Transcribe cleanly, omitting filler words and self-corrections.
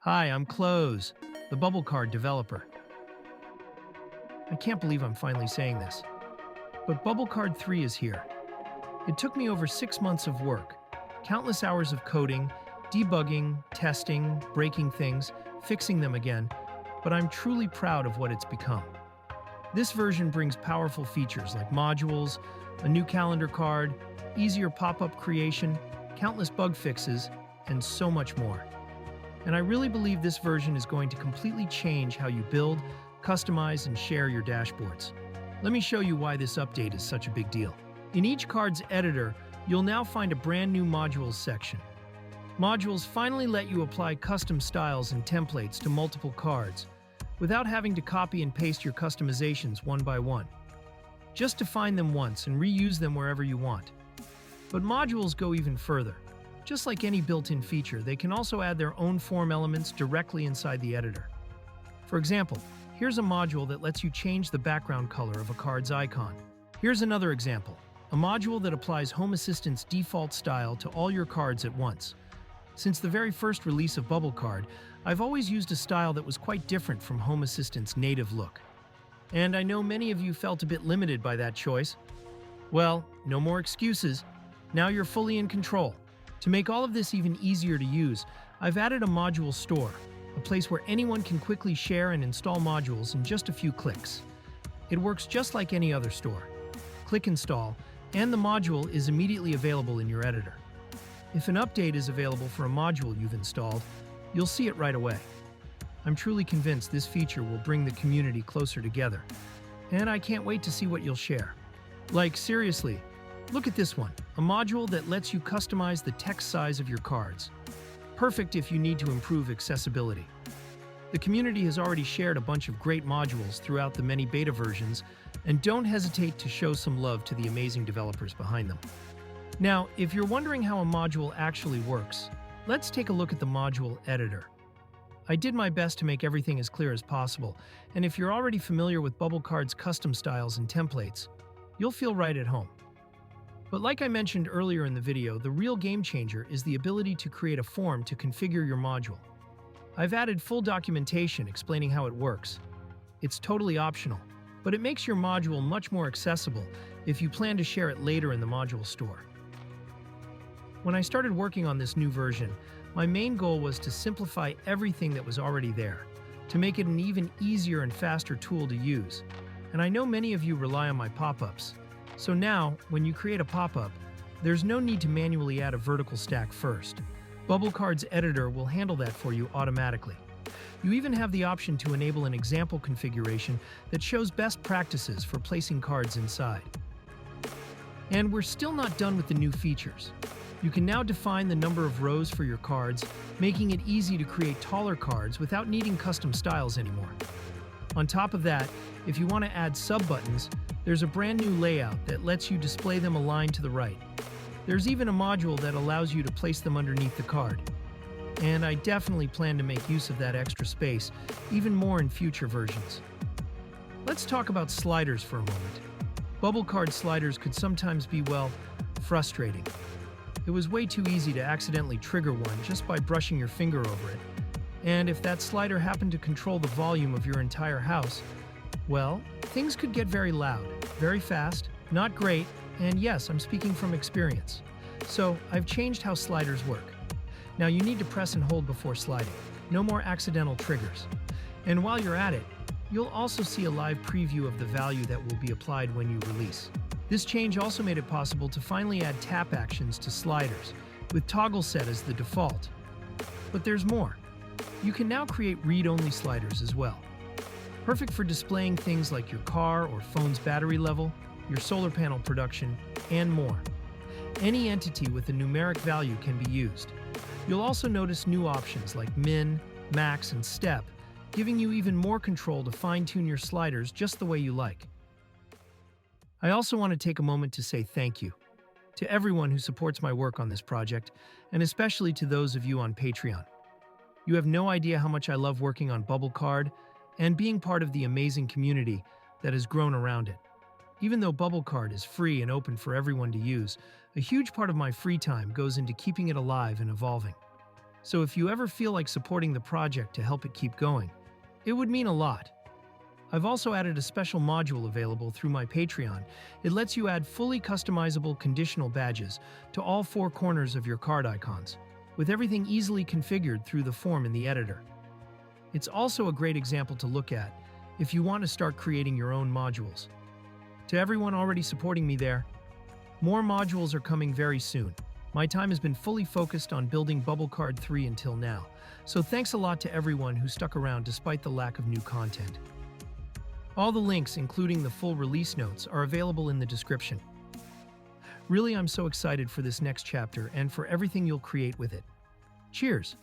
Hi, I'm Close, the bubble card developer. I can't believe I'm finally saying this, but Bubble Card 3 is here. It took me over 6 months of work, countless hours of coding, debugging, testing, breaking things, fixing them again, but I'm truly proud of what it's become. This version brings powerful features like modules, a new calendar card, easier pop-up creation, countless bug fixes, and so much more. And I really believe this version is going to completely change how you build, customize, and share your dashboards. Let me show you why this update is such a big deal. In each card's editor, you'll now find a brand new Modules section. Modules finally let you apply custom styles and templates to multiple cards, without having to copy and paste your customizations one by one. Just define them once and reuse them wherever you want. But modules go even further. Just like any built-in feature, they can also add their own form elements directly inside the editor. For example, here's a module that lets you change the background color of a card's icon. Here's another example, a module that applies Home Assistant's default style to all your cards at once. Since the very first release of Bubble Card, I've always used a style that was quite different from Home Assistant's native look. And I know many of you felt a bit limited by that choice. Well, no more excuses. Now you're fully in control. To make all of this even easier to use, I've added a module store, a place where anyone can quickly share and install modules in just a few clicks. It works just like any other store. Click Install, and the module is immediately available in your editor. If an update is available for a module you've installed, you'll see it right away. I'm truly convinced this feature will bring the community closer together, and I can't wait to see what you'll share. Like, seriously, look at this one, a module that lets you customize the text size of your cards. Perfect if you need to improve accessibility. The community has already shared a bunch of great modules throughout the many beta versions, and don't hesitate to show some love to the amazing developers behind them. Now, if you're wondering how a module actually works, let's take a look at the module editor. I did my best to make everything as clear as possible, and if you're already familiar with Bubble Card's custom styles and templates, you'll feel right at home. But like I mentioned earlier in the video, the real game changer is the ability to create a form to configure your module. I've added full documentation explaining how it works. It's totally optional, but it makes your module much more accessible if you plan to share it later in the module store. When I started working on this new version, my main goal was to simplify everything that was already there, to make it an even easier and faster tool to use. And I know many of you rely on my pop-ups. So now, when you create a pop-up, there's no need to manually add a vertical stack first. Bubble Card's editor will handle that for you automatically. You even have the option to enable an example configuration that shows best practices for placing cards inside. And we're still not done with the new features. You can now define the number of rows for your cards, making it easy to create taller cards without needing custom styles anymore. On top of that, if you want to add sub-buttons, there's a brand new layout that lets you display them aligned to the right. There's even a module that allows you to place them underneath the card. And I definitely plan to make use of that extra space, even more in future versions. Let's talk about sliders for a moment. Bubble Card sliders could sometimes be, well, frustrating. It was way too easy to accidentally trigger one just by brushing your finger over it. And if that slider happened to control the volume of your entire house, well, things could get very loud, very fast, not great, and yes, I'm speaking from experience. So, I've changed how sliders work. Now you need to press and hold before sliding. No more accidental triggers. And while you're at it, you'll also see a live preview of the value that will be applied when you release. This change also made it possible to finally add tap actions to sliders, with toggle set as the default. But there's more. You can now create read-only sliders as well. Perfect for displaying things like your car or phone's battery level, your solar panel production, and more. Any entity with a numeric value can be used. You'll also notice new options like min, max, and step, giving you even more control to fine-tune your sliders just the way you like. I also want to take a moment to say thank you to everyone who supports my work on this project, and especially to those of you on Patreon. You have no idea how much I love working on Bubble Card and being part of the amazing community that has grown around it. Even though Bubble Card is free and open for everyone to use, a huge part of my free time goes into keeping it alive and evolving. So if you ever feel like supporting the project to help it keep going, it would mean a lot. I've also added a special module available through my Patreon. It lets you add fully customizable conditional badges to all four corners of your card icons, with everything easily configured through the form in the editor. It's also a great example to look at if you want to start creating your own modules. To everyone already supporting me there, more modules are coming very soon. My time has been fully focused on building Bubble Card 3 until now, so thanks a lot to everyone who stuck around despite the lack of new content. All the links, including the full release notes, are available in the description. Really, I'm so excited for this next chapter and for everything you'll create with it. Cheers!